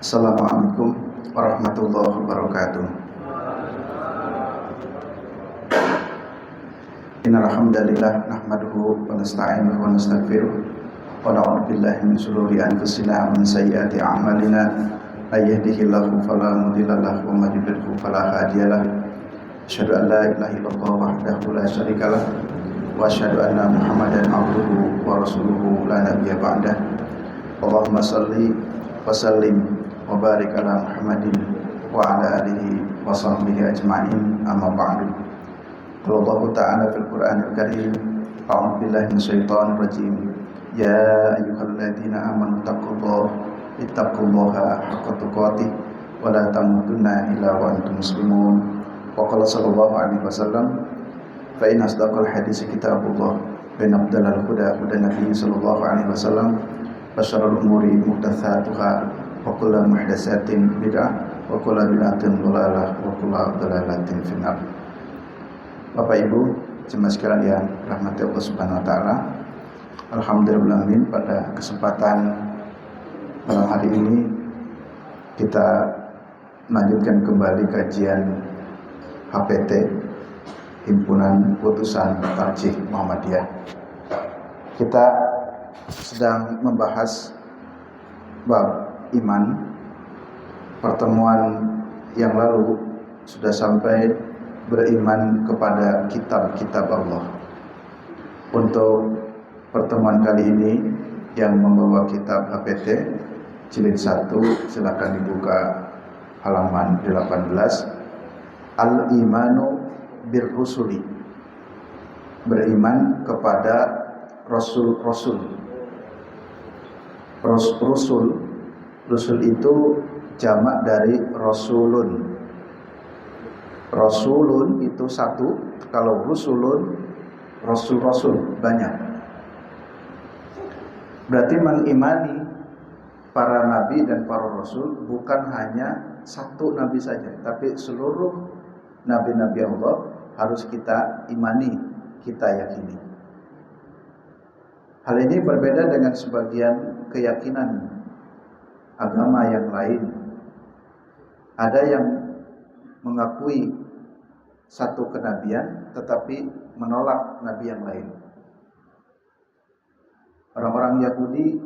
Assalamualaikum warahmatullahi wabarakatuh. Innal hamdalillah nahmaduhu wa nasta'inuhu wa nastaghfiruh wa na'udzu billahi min shururi anfusina wa min sayyiati a'malina. May yahdihillahu fala mudilla lahu wa may yudlil fala hadiya lahu. Asyhadu an la ilaha illallah wahdahu la syarika lahu wa asyhadu anna Muhammadan abduhu wa rasuluhu la nabiyya ba'dah. Allahumma shalli wa sallim wa barik ala Muhammadin wa ala alihi wa sahbihi ajma'in, amma ba'du. Qala Allah ta'ala fil Qur'anil Karim, a'udzu billahi minasyaitonir rajim. Ya ayyuhalladzina amanu ittaqullaha haqqa tuqatih wa la tamutunna illa wa antum muslimun. Wa qala sallallahu alaihi wasallam, fa in asdaqal hadits kitabullah wa in afdalal huda nabi sallallahu alaihi wasallam wa syarrul umuri muhdatsatuha wa kullu muhdatsatin bid'ah wa kullu bid'atin dhalalah wa kullu dhalalatin finnar. Bapak Ibu jemaah sekalian yang rahmati Allah Subhanahu wa taala, alhamdulillah pada kesempatan malam hari ini kita melanjutkan kembali kajian HPT, Himpunan Putusan Tarjih Muhammadiyah. Kita sedang membahas bab iman. Pertemuan yang lalu sudah sampai beriman kepada kitab-kitab Allah. Untuk pertemuan kali ini yang membawa kitab HPT jilid 1, silakan dibuka halaman 18. Al-imanu bir-rusuli, beriman kepada rasul-rasul. Rasul itu jamak dari rasulun. Rasulun itu satu, kalau rusulun, rasul-rasul banyak. Berarti mengimani para nabi dan para rasul bukan hanya satu nabi saja, tapi seluruh nabi-nabi Allah harus kita imani, kita yakini. Hal ini berbeda dengan sebagian keyakinan agama yang lain. Ada yang mengakui satu kenabian tetapi menolak nabi yang lain. Orang-orang Yahudi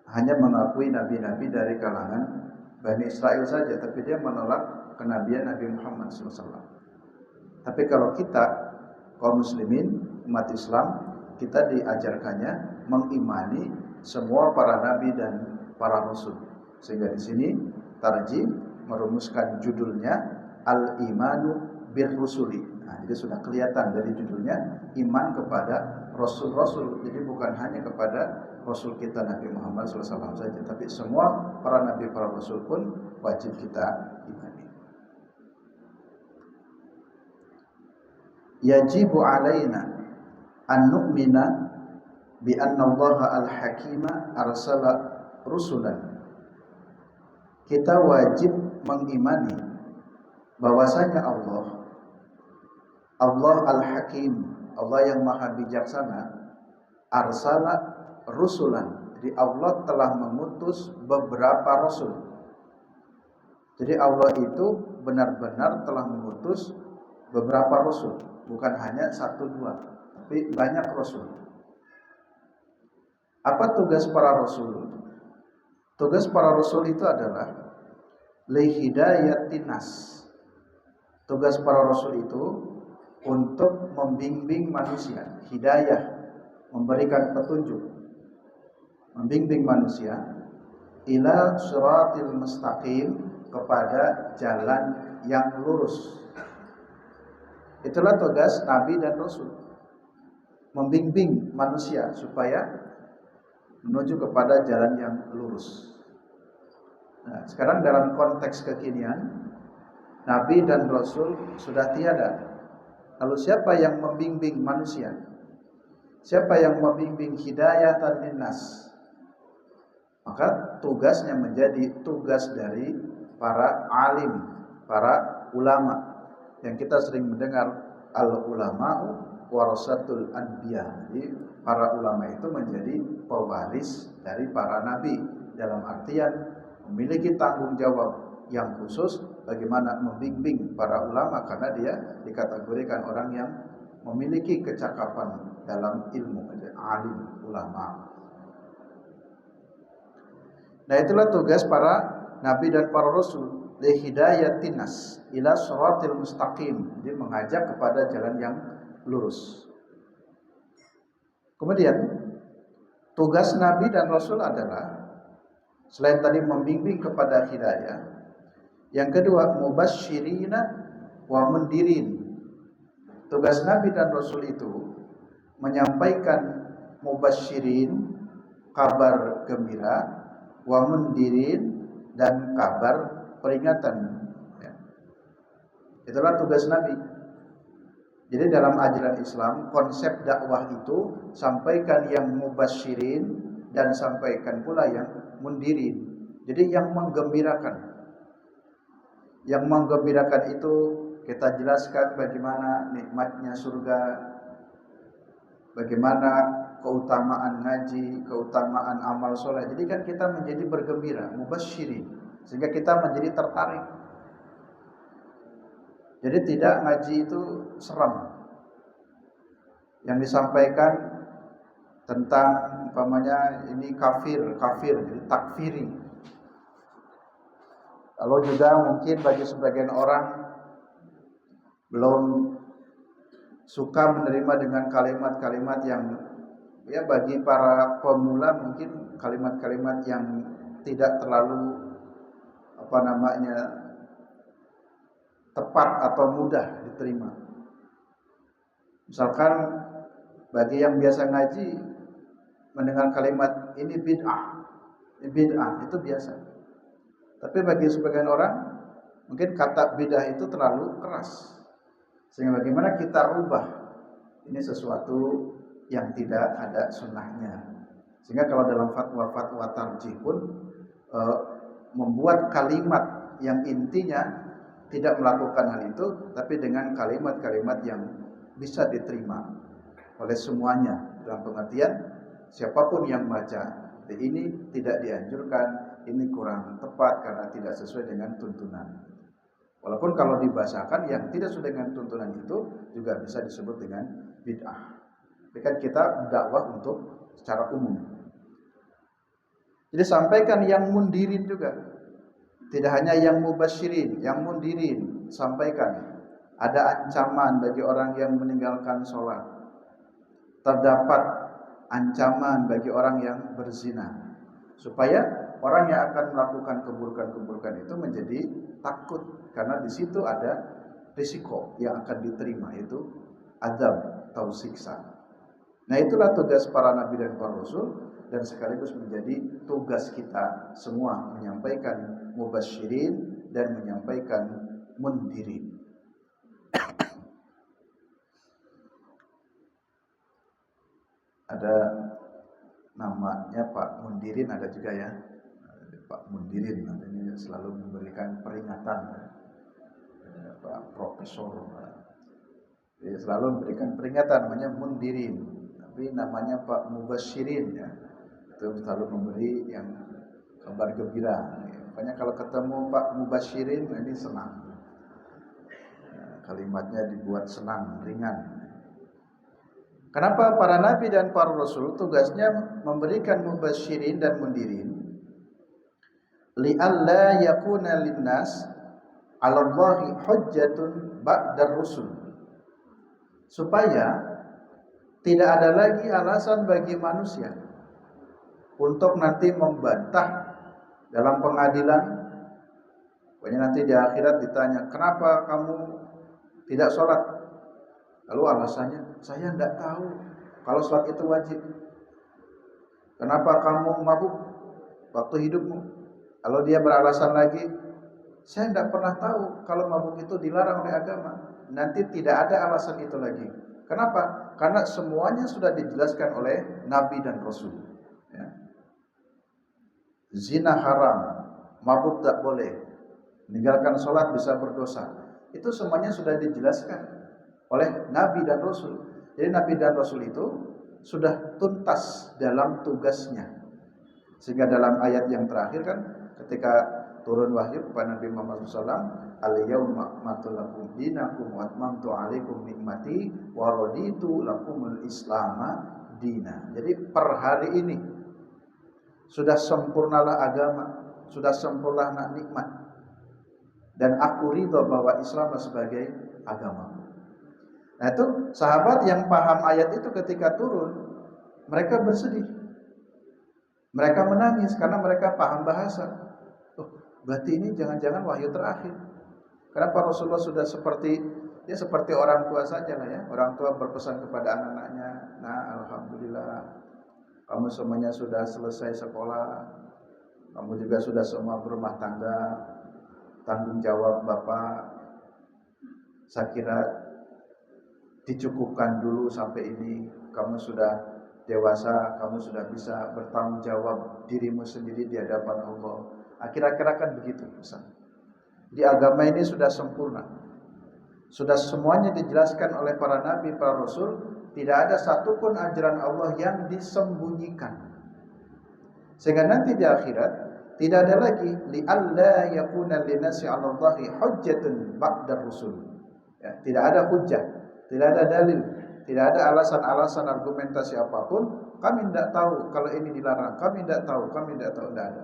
hanya mengakui nabi-nabi dari kalangan Bani Israel saja, tapi dia menolak kenabian Nabi Muhammad SAW. Tapi kalau kita, kaum muslimin, umat Islam, kita diajarkannya mengimani semua para nabi dan para rasul. Sehingga di sini tarjih merumuskan judulnya Al-imanu bir-rusuli. Nah, jadi sudah kelihatan dari judulnya iman kepada rasul-rasul. Jadi bukan hanya kepada rasul kita Nabi Muhammad SAW saja, tapi semua para nabi, para rasul pun wajib kita imani. Yajibu alaina an nu'mina bi anna Allah al-hakima arsala rusulan. Kita wajib mengimani bahwasanya Allah al-hakim, Allah yang maha bijaksana, arsala rusulan. Jadi Allah telah mengutus beberapa rasul. Jadi Allah itu benar-benar telah mengutus beberapa rasul, bukan hanya satu dua, tapi banyak rasul. Apa tugas para rasul? Tugas para rasul itu adalah lihidayatin nas. Tugas para rasul itu untuk membimbing manusia, hidayah, memberikan petunjuk, membimbing manusia ila siratil mustaqim, kepada jalan yang lurus. Itulah tugas nabi dan rasul, membimbing manusia supaya menuju kepada jalan yang lurus. Nah, sekarang dalam konteks kekinian, nabi dan rasul sudah tiada. Lalu siapa yang membimbing manusia? Siapa yang membimbing hidayatan linnas? Maka tugasnya menjadi tugas dari para alim, para ulama. Yang kita sering mendengar al-ulama'u warasatul anbiya. Jadi para ulama itu menjadi pewaris dari para nabi, dalam artian memiliki tanggung jawab yang khusus bagaimana membimbing para ulama, karena dia dikategorikan orang yang memiliki kecakapan dalam ilmu, alim, ulama. Nah, itulah tugas para nabi dan para rasul, li hidayatin nas ila shiratil mustaqim, jadi mengajak kepada jalan yang lurus. Kemudian tugas nabi dan rasul adalah selain tadi membimbing kepada hidayah, yang kedua mubasysyirina wa mundirin. Tugas nabi dan rasul itu menyampaikan mubasysyirin, kabar gembira, wa mundirin, dan kabar peringatan. Ya. Itulah tugas nabi. Jadi dalam ajaran Islam, konsep dakwah itu sampaikan yang mubasysyirin dan sampaikan pula yang mundirin. Jadi yang menggembirakan. Yang menggembirakan itu kita jelaskan bagaimana nikmatnya surga, bagaimana keutamaan ngaji, keutamaan amal soleh. Jadi kan kita menjadi bergembira, mubasysyirin, sehingga kita menjadi tertarik. Jadi tidak ngaji itu seram. Yang disampaikan tentang umpamanya ini kafir, jadi takfiri. Lalu juga mungkin bagi sebagian orang belum suka menerima dengan kalimat-kalimat yang ya bagi para pemula mungkin kalimat-kalimat yang tidak terlalu tepat atau mudah diterima. Misalkan bagi yang biasa ngaji mendengar kalimat ini bid'ah itu biasa. Tapi bagi sebagian orang mungkin kata bid'ah itu terlalu keras. Sehingga bagaimana kita rubah ini sesuatu yang tidak ada sunnahnya. Sehingga kalau dalam fatwa-fatwa tarjih pun membuat kalimat yang intinya tidak melakukan hal itu, tapi dengan kalimat-kalimat yang bisa diterima oleh semuanya, dalam pengertian siapapun yang baca ini tidak dianjurkan, ini kurang tepat karena tidak sesuai dengan tuntunan. Walaupun kalau dibahasakan yang tidak sesuai dengan tuntunan itu juga bisa disebut dengan bid'ah. Tapi kan kita dakwah untuk secara umum. Jadi sampaikan yang mundirin juga. Tidak hanya yang mubasyirin, yang mundirin sampaikan. Ada ancaman bagi orang yang meninggalkan sholat. Terdapat ancaman bagi orang yang berzina. Supaya orang yang akan melakukan keburukan-keburukan itu menjadi takut. Karena di situ ada risiko yang akan diterima, yaitu azab atau siksa. Nah, itulah tugas para nabi dan para rasul, dan sekaligus menjadi tugas kita semua menyampaikan mubasyirin dan menyampaikan mundirin. Ada namanya Pak Mundirin, ada juga ya Pak Mundirin, ini selalu memberikan peringatan. Pak Profesor, dia selalu memberikan peringatan, namanya Mundirin. Tapi namanya Pak Mubasyirin ya, itu selalu memberi yang kabar gembira. Makanya kalau ketemu Pak Mubasyirin ini senang. Kalimatnya dibuat senang, ringan. Kenapa para nabi dan para rasul tugasnya memberikan mubasyirin dan mundirin? Li'alla yakuna linnas 'alallahi hujjatun ba'dar rusul. Supaya tidak ada lagi alasan bagi manusia untuk nanti membantah dalam pengadilan. Pokoknya nanti di akhirat ditanya, kenapa kamu tidak sholat? Lalu alasannya, saya tidak tahu kalau sholat itu wajib. Kenapa kamu mabuk waktu hidupmu? Lalu dia beralasan lagi, saya tidak pernah tahu kalau mabuk itu dilarang oleh agama. Nanti tidak ada alasan itu lagi. Kenapa? Karena semuanya sudah dijelaskan oleh Nabi dan Rasul. Ya. Zina haram, mabuk tak boleh, meninggalkan sholat bisa berdosa. Itu semuanya sudah dijelaskan oleh Nabi dan Rasul. Jadi Nabi dan Rasul itu sudah tuntas dalam tugasnya. Sehingga dalam ayat yang terakhir kan, ketika turun wahyu kepada Nabi Muhammad SAW, al-yauma akmaltu lakum dinakum wa atmamtu 'alaikum nikmati wa raditu lakumul islama dina. Jadi per hari ini sudah sempurnalah agama, sudah sempurnalah nikmat, dan aku ridho bahwa Islam sebagai agama. Nah itu sahabat yang paham ayat itu ketika turun, mereka bersedih, mereka menangis karena mereka paham bahasa. Oh, berarti ini jangan-jangan wahyu terakhir. Karena Pak Rasulullah sudah seperti orang tua saja lah ya. Orang tua berpesan kepada anak-anaknya, nah alhamdulillah kamu semuanya sudah selesai sekolah, kamu juga sudah semua berumah tangga, tanggung jawab Bapak saya kira dicukupkan dulu sampai ini. Kamu sudah dewasa, kamu sudah bisa bertanggung jawab dirimu sendiri di hadapan Allah. Kira-kira kan begitu pesan. Di agama ini sudah sempurna, sudah semuanya dijelaskan oleh para nabi, para rasul. Tidak ada satupun ajaran Allah yang disembunyikan, sehingga nanti di akhirat tidak ada lagi li'alla yakuna linasi 'ala Allahi hujjatun ba'da rusul. Ya, tidak ada hujjah, tidak ada dalil, tidak ada alasan-alasan argumentasi apapun. Kami tidak tahu kalau ini dilarang, kami tidak tahu, tidak ada.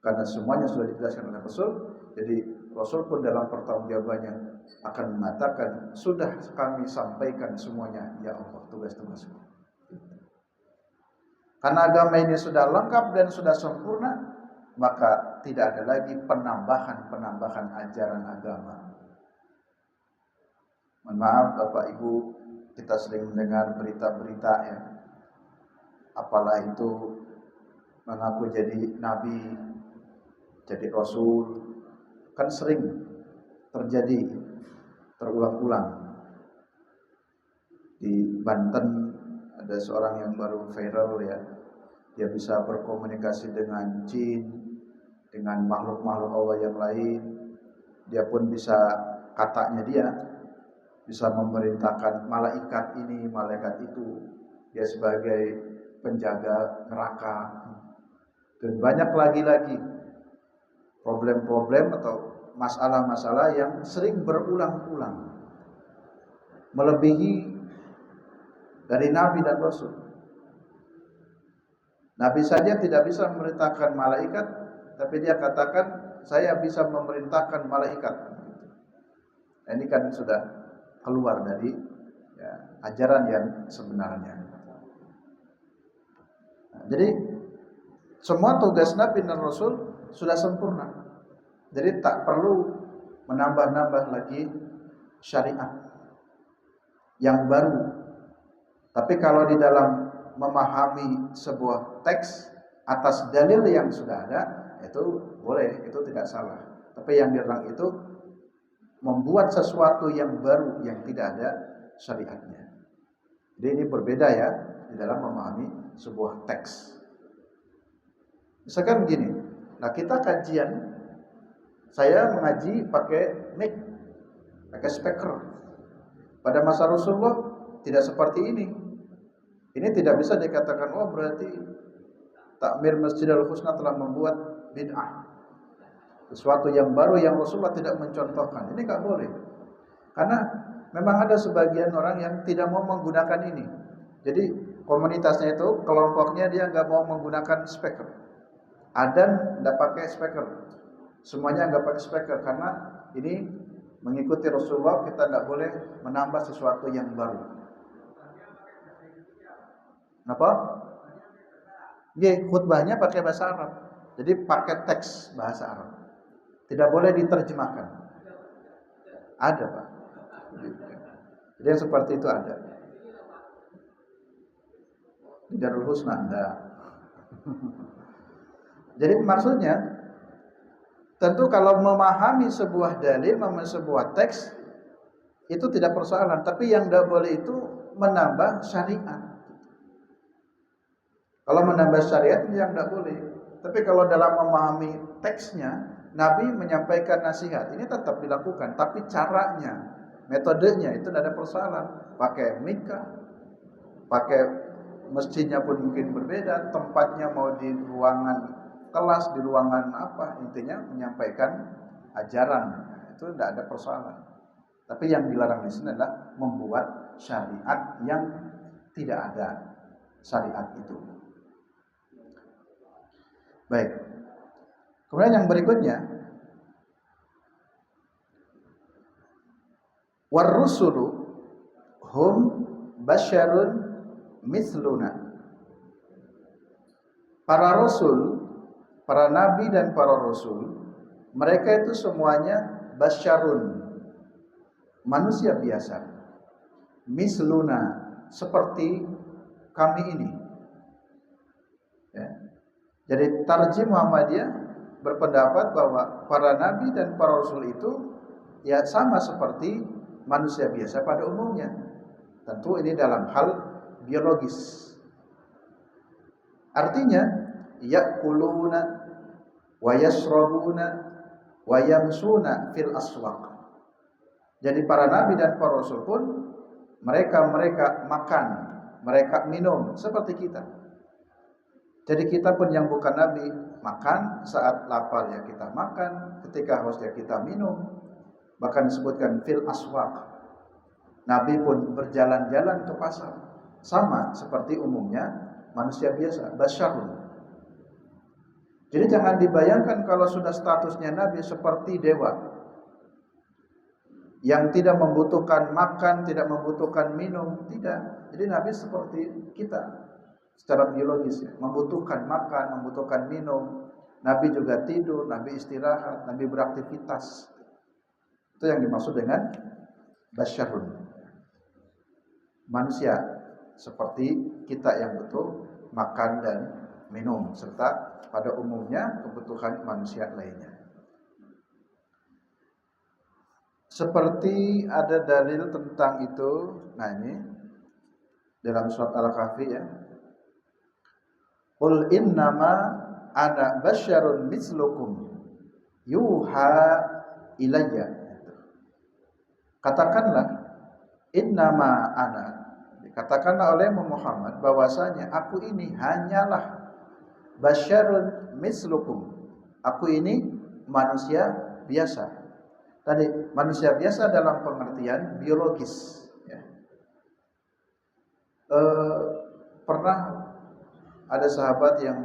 Karena semuanya sudah dijelaskan oleh Rasul. Jadi Rasul pun dalam pertanggungjawabannya akan mengatakan, sudah kami sampaikan semuanya ya Allah, tugas-tugasku. Karena agama ini sudah lengkap dan sudah sempurna, maka tidak ada lagi penambahan ajaran agama. Mohon maaf Bapak Ibu, kita sering mendengar berita-berita ya, apalah itu mengaku jadi nabi, jadi rasul, kan sering terjadi terulang-ulang. Di Banten ada seorang yang baru viral ya, dia bisa berkomunikasi dengan jin, dengan makhluk-makhluk Allah yang lain. Dia pun bisa, katanya dia bisa memerintahkan malaikat ini, malaikat itu. Dia sebagai penjaga neraka. Dan banyak lagi problem-problem atau masalah-masalah yang sering berulang-ulang, melebihi dari Nabi dan Rasul. Nabi saja tidak bisa memerintahkan malaikat, tapi dia katakan saya bisa memerintahkan malaikat. Nah, ini kan sudah keluar dari ya, ajaran yang sebenarnya. Nah, jadi semua tugas Nabi dan Rasul sudah sempurna. Jadi tak perlu menambah-nambah lagi syariat yang baru. Tapi kalau di dalam memahami sebuah teks atas dalil yang sudah ada, itu boleh, itu tidak salah. Tapi yang dilarang itu membuat sesuatu yang baru yang tidak ada syariatnya. Jadi ini berbeda ya di dalam memahami sebuah teks. Misalkan begini, nah kita kajian, saya mengaji pakai mic, pakai speaker. Pada masa Rasulullah tidak seperti ini. Ini tidak bisa dikatakan, oh berarti takmir Masjidil Husna telah membuat bid'ah, sesuatu yang baru yang Rasulullah tidak mencontohkan. Ini nggak boleh, karena memang ada sebagian orang yang tidak mau menggunakan ini. Jadi komunitasnya itu, kelompoknya dia nggak mau menggunakan speaker. Adzan nggak pakai speaker, semuanya nggak pakai speaker, karena ini mengikuti Rasulullah. Kita tidak boleh menambah sesuatu yang baru. Kenapa? Khutbahnya pakai bahasa Arab, jadi pakai teks bahasa Arab, tidak boleh diterjemahkan. Ada Pak, jadi yang seperti itu ada. Di Darul Husna ada. Jadi maksudnya, tentu kalau memahami sebuah dalil, memahami sebuah teks, itu tidak persoalan. Tapi yang tidak boleh itu menambah syariat. Kalau menambah syariat itu yang tidak boleh. Tapi kalau dalam memahami teksnya, Nabi menyampaikan nasihat, ini tetap dilakukan. Tapi caranya, metodenya itu tidak ada persoalan. Pakai mika, pakai masjidnya pun mungkin berbeda, tempatnya mau di ruangan kelas, di ruangan apa, intinya menyampaikan ajaran, itu tidak ada persoalan. Tapi yang dilarang di sini adalah membuat syariat yang tidak ada syariat itu. Baik. Kemudian yang berikutnya, war-rusulu hum basyarun mithluna. Para rasul, para nabi dan para rasul, mereka itu semuanya basyarun, manusia biasa. Misluna, seperti kami ini. Ya. Jadi Tarjim Muhammadiyah berpendapat bahwa para nabi dan para rasul itu ya sama seperti manusia biasa pada umumnya. Tentu ini dalam hal biologis. Artinya ya'kuluna wa yashrabuna wa yamsuna fil aswaq. Jadi para nabi dan para rasul pun mereka makan, mereka minum seperti kita. Jadi kita pun yang bukan nabi makan, saat lapar ya kita makan, ketika haus ya kita minum. Bahkan disebutkan fil aswaq. Nabi pun berjalan-jalan ke pasar, sama seperti umumnya manusia biasa, basyarun. Jadi jangan dibayangkan kalau sudah statusnya nabi seperti dewa yang tidak membutuhkan makan, tidak membutuhkan minum, tidak. Jadi nabi seperti kita secara biologis ya, membutuhkan makan, membutuhkan minum. Nabi juga tidur, nabi istirahat, nabi beraktivitas. Itu yang dimaksud dengan basyarun. Manusia seperti kita yang butuh makan dan minum serta pada umumnya kebutuhan manusia lainnya. Seperti ada dalil tentang itu. Nah ini dalam surat Al-Kahfi ya. Qul innama ana basyarun mislukum yuha ilayya. Katakanlah innama ana. Katakanlah oleh Muhammad bahwasanya aku ini hanyalah basyarun mislukum. Aku ini manusia biasa. Tadi manusia biasa dalam pengertian biologis ya. Pernah ada sahabat yang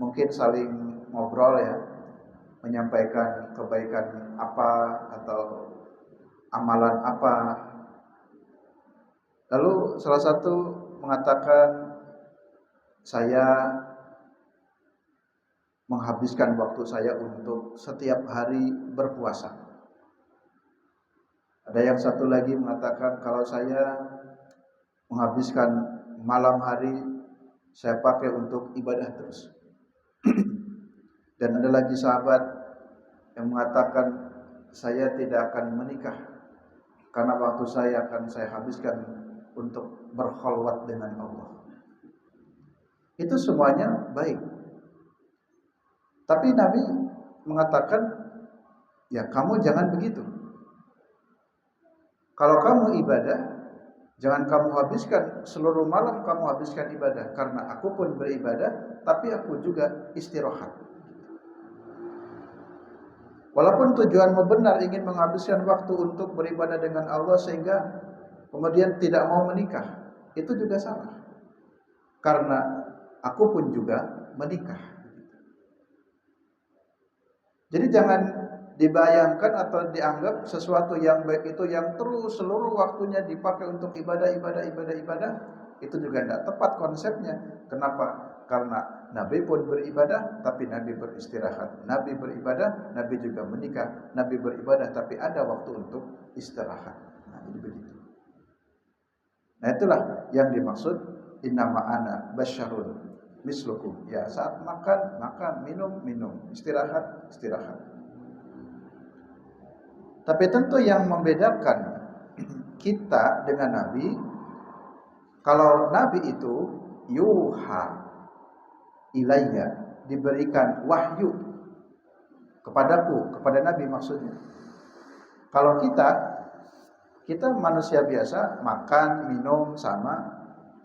mungkin saling ngobrol ya, menyampaikan kebaikan apa atau amalan apa. Lalu salah satu mengatakan, saya menghabiskan waktu saya untuk setiap hari berpuasa. Ada yang satu lagi mengatakan, kalau saya menghabiskan malam hari saya pakai untuk ibadah terus. Dan ada lagi sahabat yang mengatakan, saya tidak akan menikah karena waktu saya akan saya habiskan untuk berkhalwat dengan Allah. Itu semuanya baik. Tapi Nabi mengatakan, ya kamu jangan begitu. Kalau kamu ibadah, jangan kamu habiskan seluruh malam kamu habiskan ibadah, karena aku pun beribadah, tapi aku juga istirahat. Walaupun tujuanmu benar ingin menghabiskan waktu untuk beribadah dengan Allah sehingga kemudian tidak mau menikah, itu juga salah. Karena aku pun juga menikah. Jadi jangan dibayangkan atau dianggap sesuatu yang baik itu yang terus seluruh waktunya dipakai untuk ibadah. Itu juga tidak tepat konsepnya. Kenapa? Karena Nabi pun beribadah, tapi Nabi beristirahat. Nabi beribadah, Nabi juga menikah. Nabi beribadah, tapi ada waktu untuk istirahat. Nah, jadi begitu. Nah, itulah yang dimaksud innama ana basyarun mislukum. Ya, saat makan, minum, istirahat. Tapi tentu yang membedakan kita dengan Nabi, kalau Nabi itu yuha ilayya, diberikan wahyu kepadaku, kepada Nabi maksudnya. Kalau kita manusia biasa, makan, minum sama,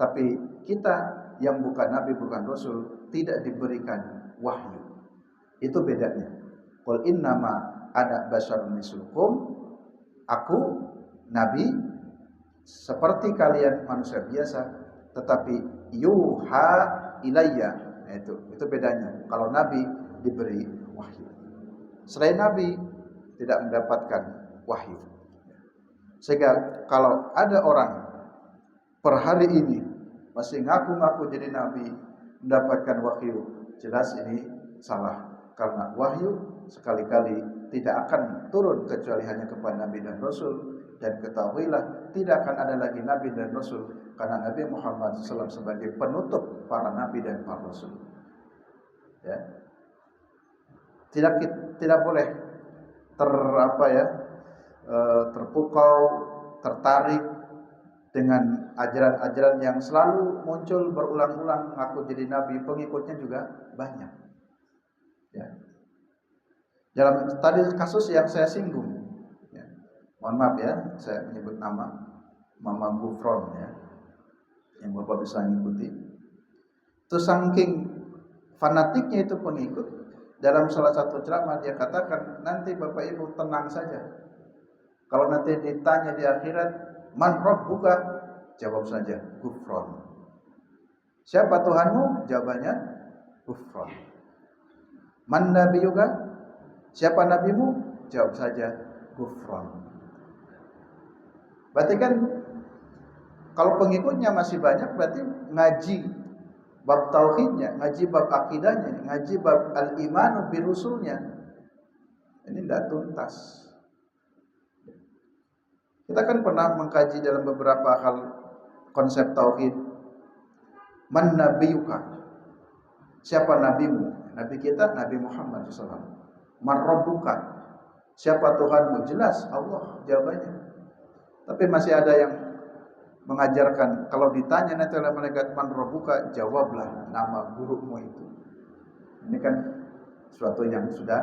tapi kita yang bukan Nabi, bukan Rasul, tidak diberikan wahyu. Itu bedanya. Qul innama ana basyarun mislukum, aku nabi seperti kalian manusia biasa, tetapi yuha ilayya. Nah, itu bedanya. Kalau nabi diberi wahyu, selain nabi tidak mendapatkan wahyu. Sehingga kalau ada orang per hari ini masih ngaku-ngaku jadi nabi, mendapatkan wahyu, jelas ini salah. Karena wahyu sekali-kali tidak akan turun kecuali hanya kepada nabi dan rasul. Dan ketahuilah tidak akan ada lagi nabi dan rasul, karena Nabi Muhammad SAW sebagai penutup para nabi dan para rasul. Ya. Tidak boleh terpukau, tertarik dengan ajaran-ajaran yang selalu muncul berulang-ulang, ngaku jadi nabi, pengikutnya juga banyak. Ya. Dalam tadi kasus yang saya singgung, ya, mohon maaf ya, saya menyebut nama Mama Gufron ya, yang Bapak bisa ngikuti. Itu saking fanatiknya itu pengikut, dalam salah satu ceramah dia katakan, nanti Bapak Ibu tenang saja. Kalau nanti ditanya di akhirat, man rabbuka? Jawab saja, Gufron. Siapa Tuhanmu? Jawabannya, Gufron. Man nabiyuka? Siapa nabimu? Jawab saja, Gufron. Berarti kan kalau pengikutnya masih banyak, berarti ngaji bab tauhidnya, ngaji bab akidahnya, ngaji bab al-imanu birusulnya, ini tidak tuntas. Kita kan pernah mengkaji dalam beberapa hal konsep tauhid. Man nabiyuka? Siapa nabimu? Nabi kita Nabi Muhammad SAW. Man rabbuka? Siapa Tuhanmu? Jelas Allah jawabannya. Tapi masih ada yang mengajarkan, kalau ditanya nanti oleh malaikat man rabbuka, jawablah nama gurumu itu. Ini kan suatu yang sudah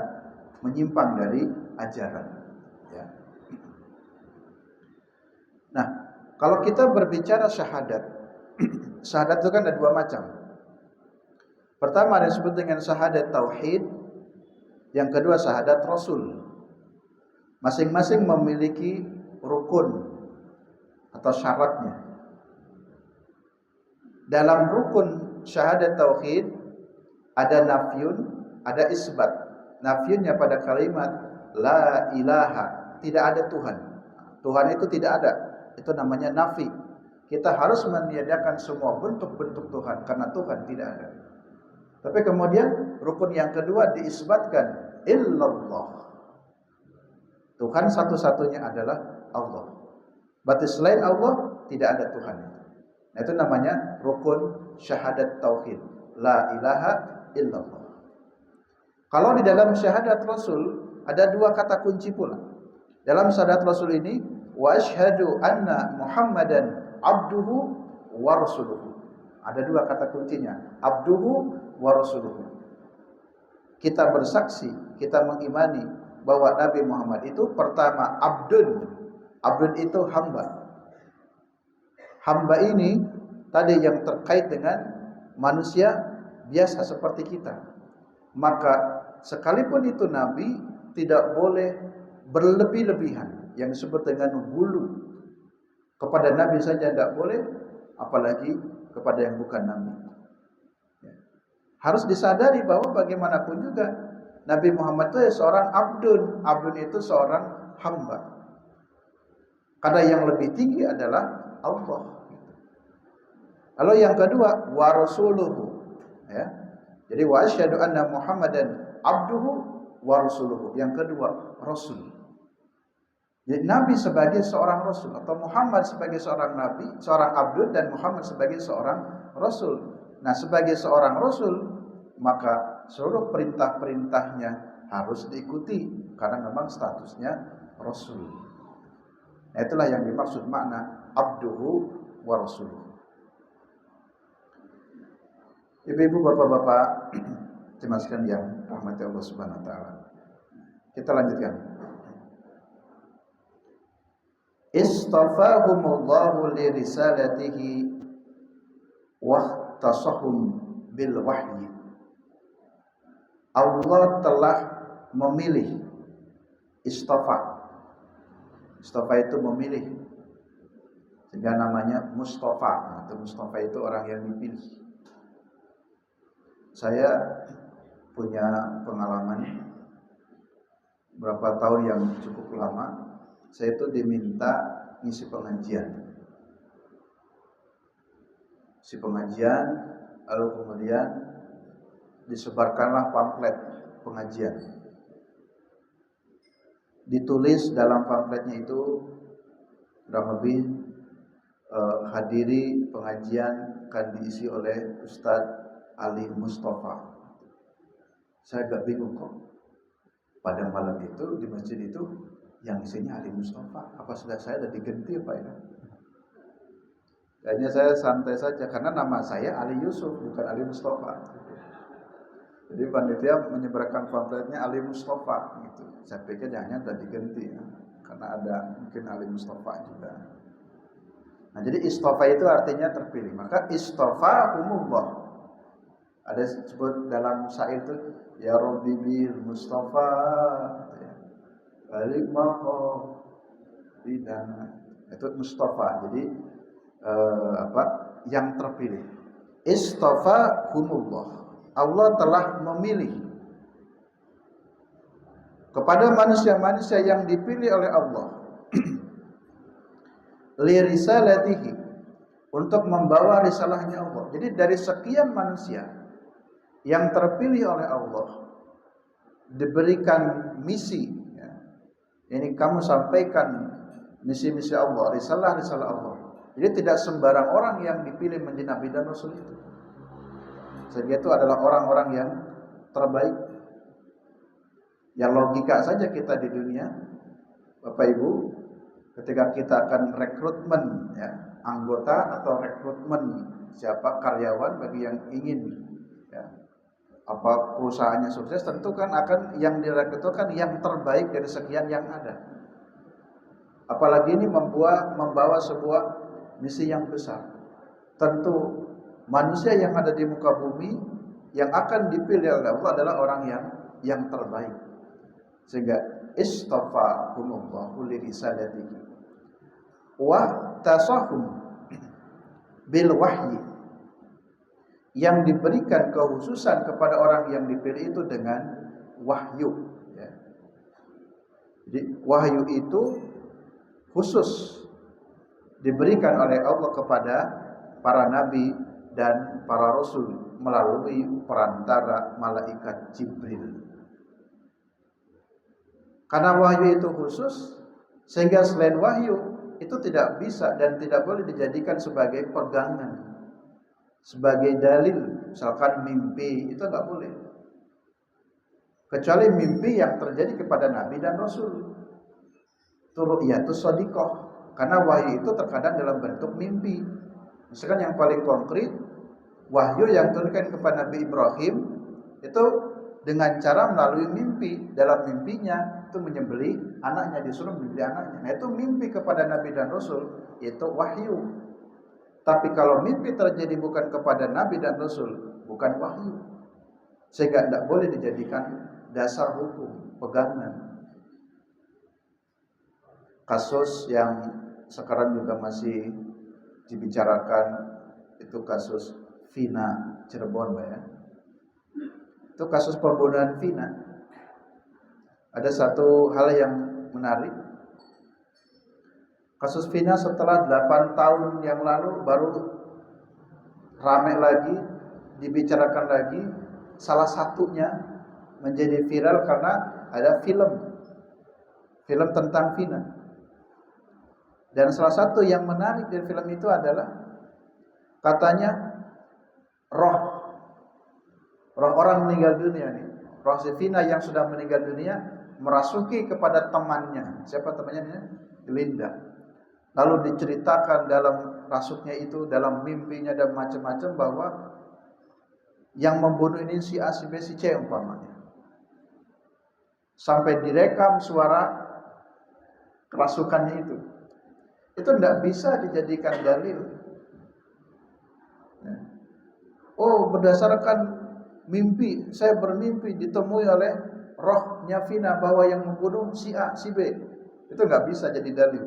menyimpang dari ajaran, ya. Nah, kalau kita berbicara syahadat, syahadat itu kan ada dua macam. Pertama disebut dengan syahadat tauhid, yang kedua syahadat rasul. Masing-masing memiliki rukun atau syaratnya. Dalam rukun syahadat tauhid ada nafyun, ada isbat. Nafyunnya pada kalimat la ilaha, tidak ada Tuhan. Tuhan itu tidak ada. Itu namanya nafi. Kita harus meniadakan semua bentuk-bentuk Tuhan karena Tuhan tidak ada. Tapi kemudian rukun yang kedua diisbatkan illallah. Tuhan satu-satunya adalah Allah. Berarti selain Allah tidak ada Tuhan. Nah, itu namanya rukun syahadat tauhid. La ilaha illallah. Kalau di dalam syahadat Rasul ada dua kata kunci pula. Dalam syahadat Rasul ini, wa asyhadu anna Muhammadan abduhu wa rasuluhu. Ada dua kata kuncinya, abduhu wa rasuluhu. Kita bersaksi, kita mengimani bahwa Nabi Muhammad itu pertama abdun. Abdun itu hamba. Hamba ini tadi yang terkait dengan manusia biasa seperti kita. Maka sekalipun itu Nabi, tidak boleh berlebih-lebihan, yang disebut dengan ghulu. Kepada Nabi saja tidak boleh, apalagi kepada yang bukan Nabi. Harus disadari bahwa bagaimanapun juga Nabi Muhammad itu seorang abdun. Abdun itu seorang hamba. Karena yang lebih tinggi adalah Allah. Lalu yang kedua, wa rasuluhu, ya. Jadi wa asyhadu anna Muhammadan abduhu wa rasuluhu. Yang kedua, rasul. Jadi Nabi sebagai seorang rasul, atau Muhammad sebagai seorang nabi, seorang abdun, dan Muhammad sebagai seorang rasul. Nah, sebagai seorang rasul, maka seluruh perintah-perintahnya harus diikuti karena memang statusnya rasul. Nah, itulah yang dimaksud makna abduhu wa rasuluhu. Ibu-ibu, bapak-bapak, jemaah sekalian rahmati Allah Subhanahu wa taala. Kita lanjutkan. Istafahumullahu li risalatihi wa tasahum bil wahyi. Allah telah memilih. Istofa. Istofa itu memilih, sehingga namanya Mustafa. Atau Mustafa itu orang yang dipilih. Saya punya pengalaman berapa tahun yang cukup lama. Saya itu diminta ngisi pengajian. Si pengajian, lalu kemudian disebarkanlah pamflet pengajian. Ditulis dalam pamfletnya itu kurang lebih hadiri pengajian akan diisi oleh Ustadz Ali Mustafa. Saya agak bingung kok. Pada malam itu di masjid itu yang isinya Ali Mustafa. Apa sudah saya sudah diganti apa ya? Kayaknya saya santai saja karena nama saya Ali Yusuf bukan Ali Mustafa. Jadi panitia menyebarkan pamfletnya Ali Mustafa gitu. Saya pikir hanya sudah diganti ya, karena ada mungkin Ali Mustafa juga. Nah, jadi istofa itu artinya terpilih. Maka istofa umullah. Ada sebut dalam syair itu ya Rabbi bil Mustafa balik maqam bidana. Itu Mustafa. Jadi yang terpilih. Istofa humullah. Allah telah memilih kepada manusia-manusia yang dipilih oleh Allah li risalatihi, untuk membawa risalahnya Allah. Jadi dari sekian manusia yang terpilih oleh Allah diberikan misi ya. Ini kamu sampaikan misi-misi Allah, risalah-risalah Allah. Jadi tidak sembarang orang yang dipilih menjadi nabi dan rasul itu. Sehingga itu adalah orang-orang yang terbaik. Ya logika saja kita di dunia, Bapak Ibu, ketika kita akan rekrutmen ya, anggota atau rekrutmen siapa karyawan bagi yang ingin ya, apa perusahaannya sukses, tentu kan akan yang direkrutkan yang terbaik dari sekian yang ada. Apalagi ini membawa sebuah misi yang besar. Tentu manusia yang ada di muka bumi yang akan dipilih oleh Allah adalah orang yang terbaik. Sehingga istafahumullahu li risalatihi wa tasahum bil wahyi, yang diberikan kekhususan kepada orang yang dipilih itu dengan wahyu ya. Jadi wahyu itu khusus diberikan oleh Allah kepada para nabi dan para rasul melalui perantara malaikat Jibril. Karena wahyu itu khusus, sehingga selain wahyu itu tidak bisa dan tidak boleh dijadikan sebagai pegangan, sebagai dalil. Misalkan mimpi, itu enggak boleh, kecuali mimpi yang terjadi kepada nabi dan rasul. Itu ru'yatus shadiqah, karena wahyu itu terkadang dalam bentuk mimpi. Misalkan yang paling konkret, wahyu yang turunkan kepada Nabi Ibrahim itu dengan cara melalui mimpi. Dalam mimpinya itu menyembelih anaknya, disuruh menyembelih anaknya. Nah, itu mimpi kepada Nabi dan Rasul, itu wahyu. Tapi kalau mimpi terjadi bukan kepada Nabi dan Rasul, bukan wahyu. Sehingga tidak boleh dijadikan dasar hukum, pegangan. Kasus yang sekarang juga masih dibicarakan itu kasus Vina Cirebon, Pak ya. Itu kasus pembunuhan Vina. Ada satu hal yang menarik. Kasus Vina setelah 8 tahun yang lalu baru ramai lagi, dibicarakan lagi. Salah satunya menjadi viral karena ada film tentang Vina. Dan salah satu yang menarik dari film itu adalah katanya roh orang meninggal dunia nih, roh si Vina yang sudah meninggal dunia merasuki kepada temannya. Siapa temannya ini? Linda. Lalu diceritakan dalam rasuknya itu, dalam mimpinya dan macam-macam, bahwa yang membunuh ini si A, si B, si C umpamanya. Sampai direkam suara kerasukannya itu. Itu tidak bisa dijadikan dalil. Oh, berdasarkan mimpi, saya bermimpi ditemui oleh rohnya Vina bahwa yang membunuh si A, si B. Itu nggak bisa jadi dalil.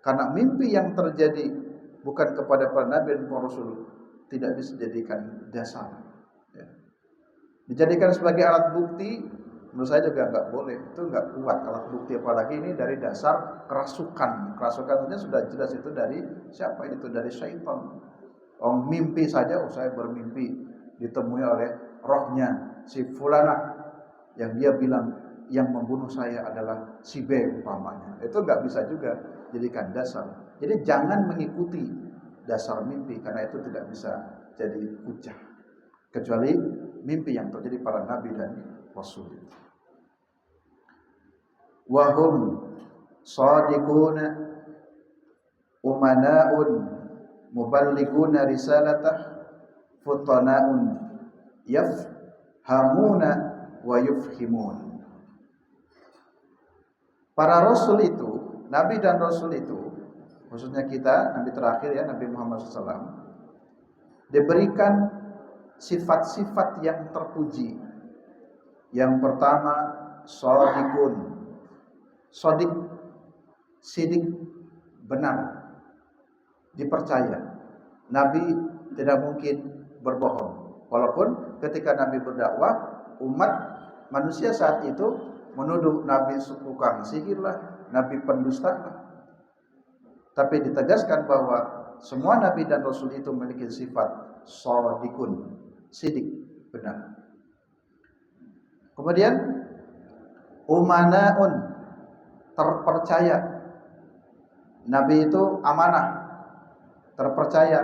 Karena mimpi yang terjadi bukan kepada para nabi dan para rasul tidak bisa dijadikan dasar. Ya. Dijadikan sebagai alat bukti, menurut saya juga nggak boleh. Itu nggak kuat alat bukti, apalagi ini dari dasar kerasukan. Kerasukannya sudah jelas itu dari siapa? Itu dari syaitan. Mimpi saja, saya bermimpi ditemui oleh rohnya si fulana yang dia bilang yang membunuh saya adalah si B umpamanya. Itu nggak bisa juga jadikan dasar. Jadi jangan mengikuti dasar mimpi karena itu tidak bisa jadi hujah. Kecuali mimpi yang terjadi para nabi dan rasul. Wahum shadiquna umana'un muballighuna risalatah futana'un yafhamuna wa yufhimun. Para rasul itu, nabi dan rasul itu, khususnya kita, nabi terakhir ya, Nabi Muhammad SAW, diberikan sifat-sifat yang terpuji. Yang pertama, shadiqun. Shadiq, sidik, benar, dipercaya. Nabi tidak mungkin berbohong. Walaupun ketika Nabi berdakwah, umat manusia saat itu menuduh Nabi tukang sihir lah, Nabi pendusta lah. Tapi ditegaskan bahwa semua Nabi dan Rasul itu memiliki sifat shadiqun, sidik, benar. Kemudian umana'un, terpercaya. Nabi itu amanah, terpercaya.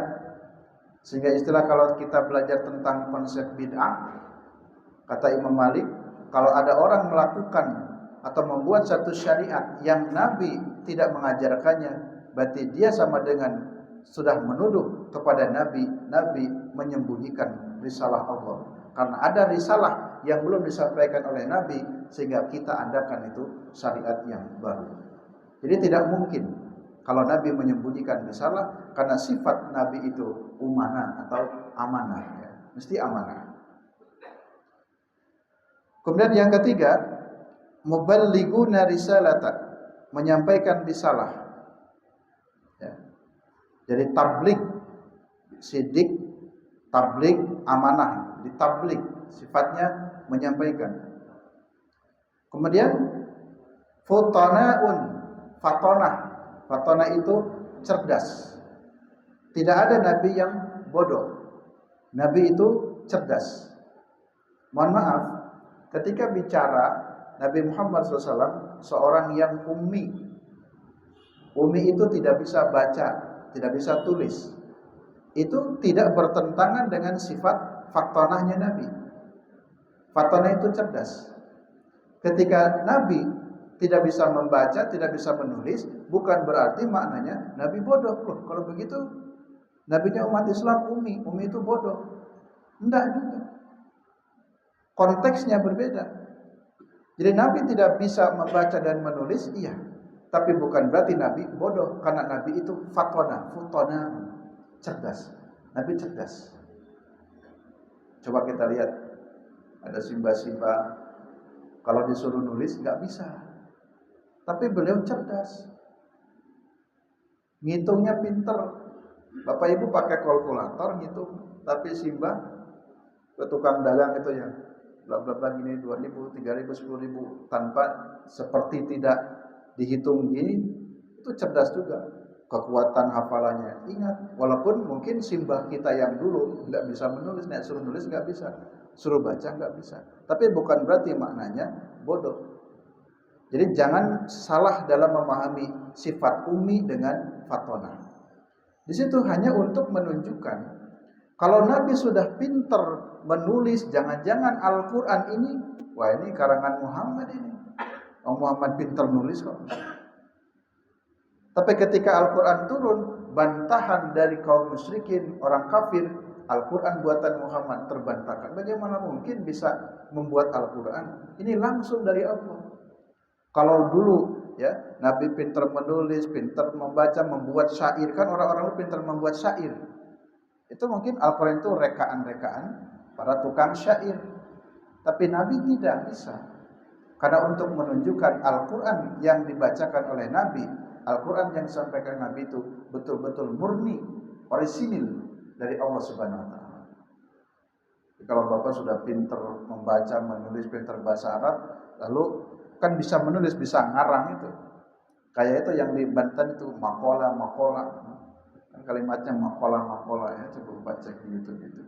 Sehingga istilah kalau kita belajar tentang konsep bid'ah, kata Imam Malik, kalau ada orang melakukan atau membuat satu syariat yang Nabi tidak mengajarkannya, berarti dia sama dengan sudah menuduh kepada Nabi. Nabi menyembunyikan risalah Allah. Karena ada risalah yang belum disampaikan oleh Nabi, sehingga kita adakan itu syariat yang baru. Jadi tidak mungkin kalau Nabi menyembunyikan risalah, karena sifat Nabi itu umanah atau amanah, ya. Mesti amanah. Kemudian yang ketiga, muballighuna risalata, menyampaikan risalah. Ya. Jadi tabligh, sidik, tabligh, amanah, ditabligh, sifatnya menyampaikan. Kemudian futanaun, fatonah. Fatonah itu cerdas. Tidak ada nabi yang bodoh. Nabi itu cerdas. Mohon maaf, ketika bicara Nabi Muhammad SAW, seorang yang ummi. Ummi itu tidak bisa baca, tidak bisa tulis. Itu tidak bertentangan dengan sifat fatonahnya Nabi. Fatonah itu cerdas. Ketika Nabi tidak bisa membaca, tidak bisa menulis, bukan berarti maknanya Nabi bodoh. Loh, kalau begitu nabinya umat Islam ummi itu bodoh. Enggak juga. Konteksnya berbeda. Jadi Nabi tidak bisa membaca dan menulis, iya. Tapi bukan berarti Nabi bodoh, karena Nabi itu futona, cerdas. Nabi cerdas. Coba kita lihat, ada simba-simba kalau disuruh nulis nggak bisa. Tapi beliau cerdas. Ngitungnya pinter. Bapak Ibu pakai kalkulator ngitung, tapi simba ke tukang dagang itu ya, bla bla bla gini 2.000, 3.000, 10.000 tanpa seperti tidak dihitung gini, itu cerdas juga. Kekuatan hafalannya. Ingat, walaupun mungkin simbah kita yang dulu nggak bisa menulis, nek suruh nulis nggak bisa, suruh baca nggak bisa. Tapi bukan berarti maknanya bodoh. Jadi jangan salah dalam memahami sifat ummi dengan fatonah. Di situ hanya untuk menunjukkan kalau Nabi sudah pinter menulis, jangan-jangan Al-Quran ini, wah ini karangan Muhammad ini. Oh, Muhammad pinter nulis kok. Tapi ketika Al-Quran turun, bantahan dari kaum musyrikin, orang kafir, Al-Quran buatan Muhammad terbantahkan. Bagaimana mungkin bisa membuat Al-Quran? Ini langsung dari Allah. Kalau dulu ya Nabi pintar menulis, pintar membaca, membuat syair, kan orang-orang pintar membuat syair. Itu mungkin Al-Quran itu rekaan-rekaan para tukang syair. Tapi Nabi tidak bisa. Karena untuk menunjukkan Al-Quran yang dibacakan oleh Nabi, Al-Quran yang disampaikan Nabi itu betul-betul murni, orisinil dari Allah Subhanahu wa Ta'ala. Kalau Bapak sudah pinter membaca, menulis, pinter bahasa Arab, lalu kan bisa menulis, bisa ngarang itu. Kayak itu yang di Banten itu makola. Kan kalimatnya makola ya, coba baca di YouTube itu.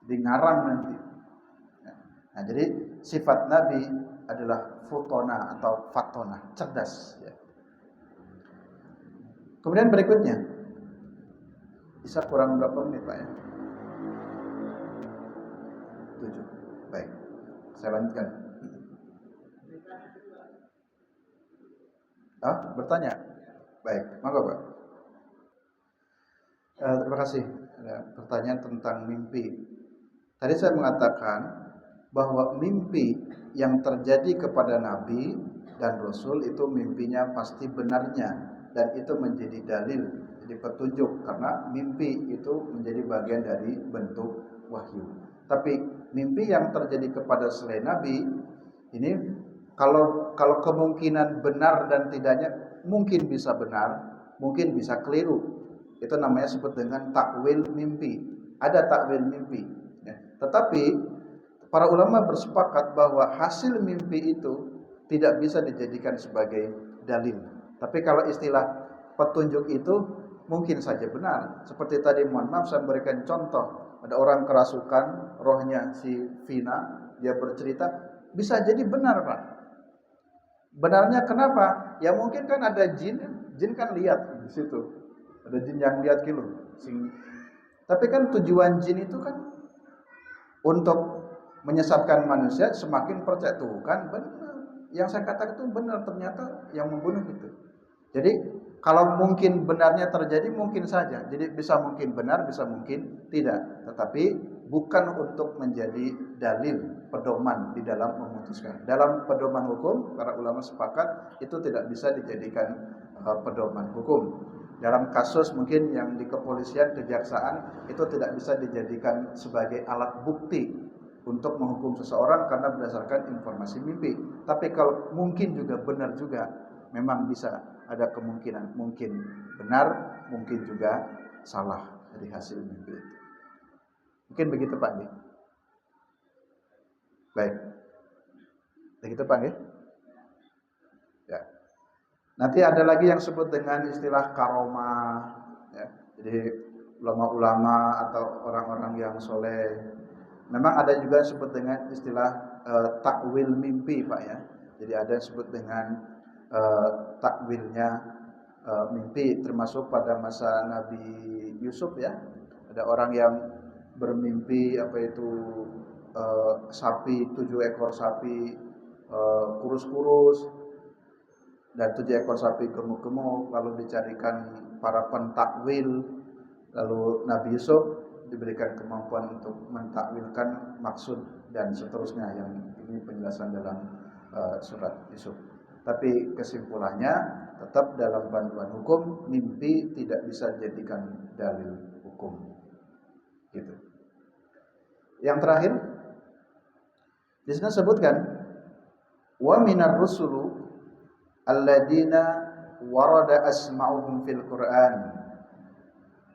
Di ngarang nanti. Nah, jadi sifat Nabi adalah futona atau fatona, cerdas ya. Kemudian berikutnya, bisa kurang berapa menit Pak ya? 7. Baik, saya lanjutkan. Bertanya? Baik, monggo Pak. Terima kasih. Ada pertanyaan tentang mimpi. Tadi saya mengatakan bahwa mimpi yang terjadi kepada Nabi dan Rasul itu mimpinya pasti benarnya, dan itu menjadi dalil, jadi petunjuk, karena mimpi itu menjadi bagian dari bentuk wahyu. Tapi mimpi yang terjadi kepada selain Nabi ini kalau kemungkinan benar dan tidaknya, mungkin bisa benar, mungkin bisa keliru. Itu namanya sebut dengan takwil mimpi. Ada takwil mimpi ya. Tetapi para ulama bersepakat bahwa hasil mimpi itu tidak bisa dijadikan sebagai dalil. Tapi kalau istilah petunjuk itu mungkin saja benar. Seperti tadi, mohon maaf saya memberikan contoh. Ada orang kerasukan, rohnya si Vina, dia bercerita, bisa jadi benar Pak. Benarnya kenapa? Ya mungkin kan ada jin kan lihat di situ. Ada jin yang lihat kilo. Tapi kan tujuan jin itu kan untuk menyesatkan manusia, semakin percaya tuh kan benar. Yang saya katakan itu benar, ternyata yang membunuh itu. Jadi kalau mungkin benarnya terjadi mungkin saja. Jadi bisa mungkin benar, bisa mungkin tidak. Tetapi bukan untuk menjadi dalil pedoman di dalam memutuskan. Dalam pedoman hukum, para ulama sepakat itu tidak bisa dijadikan pedoman hukum. Dalam kasus mungkin yang di kepolisian, kejaksaan, itu tidak bisa dijadikan sebagai alat bukti untuk menghukum seseorang karena berdasarkan informasi mimpi. Tapi kalau mungkin juga benar juga, memang bisa ada kemungkinan, mungkin benar, mungkin juga salah dari hasil mimpi itu. Mungkin begitu Pak Andi. Baik, begitu Pak Andi. Ya. Nanti ada lagi yang disebut dengan istilah karomah, ya. Jadi ulama-ulama atau orang-orang yang soleh. Memang ada juga yang disebut dengan istilah takwil mimpi Pak ya. Jadi ada yang disebut dengan takwilnya mimpi, termasuk pada masa Nabi Yusuf ya. Ada orang yang bermimpi sapi, 7 ekor sapi kurus-kurus dan 7 ekor sapi gemuk-gemuk, lalu dicarikan para pentakwil, lalu Nabi Yusuf diberikan kemampuan untuk mentakwilkan maksud dan seterusnya, yang ini penjelasan dalam surat Yusuf. Tapi kesimpulannya tetap dalam panduan hukum, mimpi tidak bisa dijadikan dalil hukum. Gitu. Yang terakhir di sini sebutkan wa minar rusulu alladzina warada asma'uhum fil Qur'an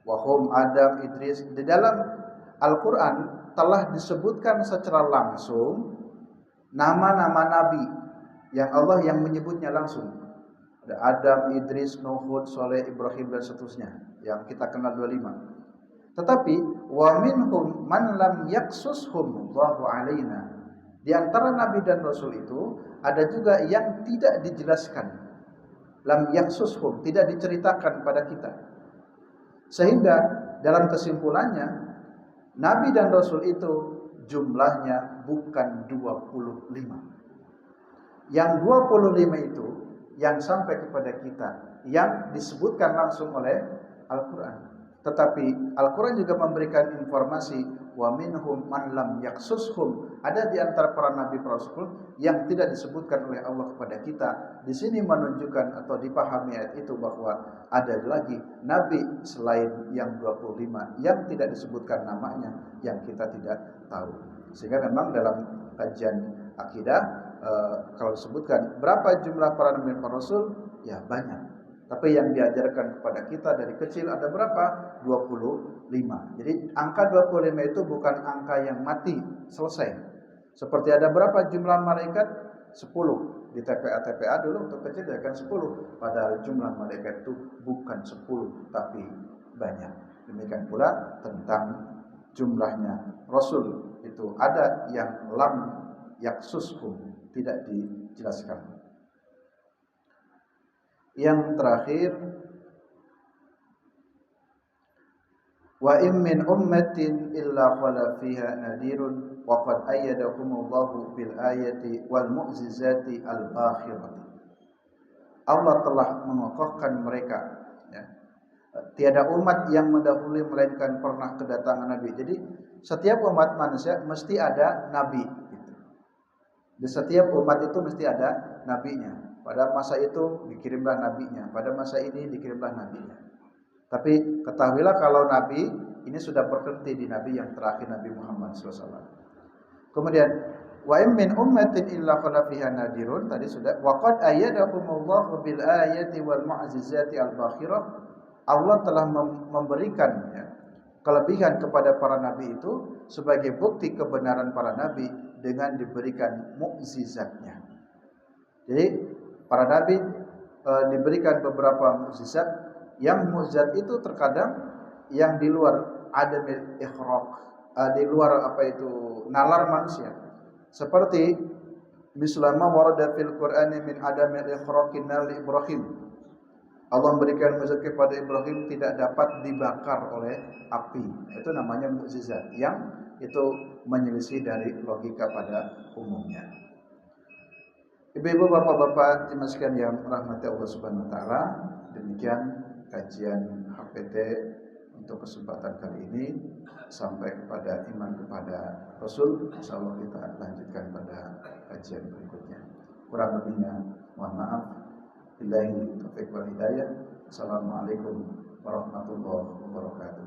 wa hum Adam, Idris. Di dalam Al-Qur'an telah disebutkan secara langsung nama-nama nabi yang Allah yang menyebutnya langsung. Ada Adam, Idris, Nuh, Hud, Saleh, Ibrahim dan seterusnya yang kita kenal 25. Tetapi wa minhum man lam yaksushum Allahu alaina. Di antara nabi dan rasul itu ada juga yang tidak dijelaskan. Lam yaksushum, tidak diceritakan pada kita. Sehingga dalam kesimpulannya nabi dan rasul itu jumlahnya bukan 25. Yang 25 itu yang sampai kepada kita, yang disebutkan langsung oleh Al-Quran. Tetapi Al-Quran juga memberikan informasi wa minhum man lam yaksushum. Ada di antara para nabi para rasul yang tidak disebutkan oleh Allah kepada kita. Di sini menunjukkan atau dipahami ayat itu bahwa ada lagi nabi selain yang 25 yang tidak disebutkan namanya, yang kita tidak tahu. Sehingga memang dalam kajian akidah, kalau disebutkan berapa jumlah para nabi dan para rasul, ya banyak. Tapi yang diajarkan kepada kita dari kecil ada berapa? 25. Jadi angka 25 itu bukan angka yang mati, selesai. Seperti ada berapa jumlah malaikat? 10. Di TPA dulu untuk kecil kan 10. Padahal jumlah malaikat itu bukan 10, tapi banyak. Demikian pula tentang jumlahnya Rasul, itu ada yang lam yaksuskum, tidak dijelaskan. Yang terakhir, wa in min ummatin illa khala fiha nadirun wa qad ayyadahumullahu bil ayati wal mu'jizati al bakhirati. Allah telah mengokohkan mereka, ya. Tiada umat yang mendahului melainkan pernah kedatangan nabi. Jadi setiap umat manusia mesti ada nabi gitu. Di setiap umat itu mesti ada nabinya. Pada masa itu dikirimlah nabinya, pada masa ini dikirimlah nabinya. Tapi ketahuilah kalau nabi ini sudah berhenti di nabi yang terakhir, Nabi Muhammad SAW. Kemudian wa in min ummatin illa khala fiha nadirun, tadi sudah. Wa qad ayyadahumullahu bil ayati wal mu'jizati al bakhirah. Allah telah memberikan, ya, kelebihan kepada para nabi itu sebagai bukti kebenaran para nabi dengan diberikan mukjizatnya. Jadi para nabi diberikan beberapa mukjizat, yang mukjizat itu terkadang yang di luar adamil ikhraq, di luar nalar manusia. Seperti mislama warada fil Qur'ani min adamil ikhraqin nal Ibrahim. Allah memberikan mukjizat kepada Ibrahim tidak dapat dibakar oleh api. Itu namanya mukjizat yang itu menyelisih dari logika pada umumnya. Ibu-ibu, bapak-bapak dimasikan yang rahmati Allah Subhanahu wa taala, demikian kajian HPT untuk kesempatan kali ini. Sampai kepada iman kepada Rasul, insyaallah kita lanjutkan pada kajian berikutnya. Kurang lebihnya mohon maaf. Billahi taufiq wal hidayah. Assalamualaikum warahmatullahi wabarakatuh.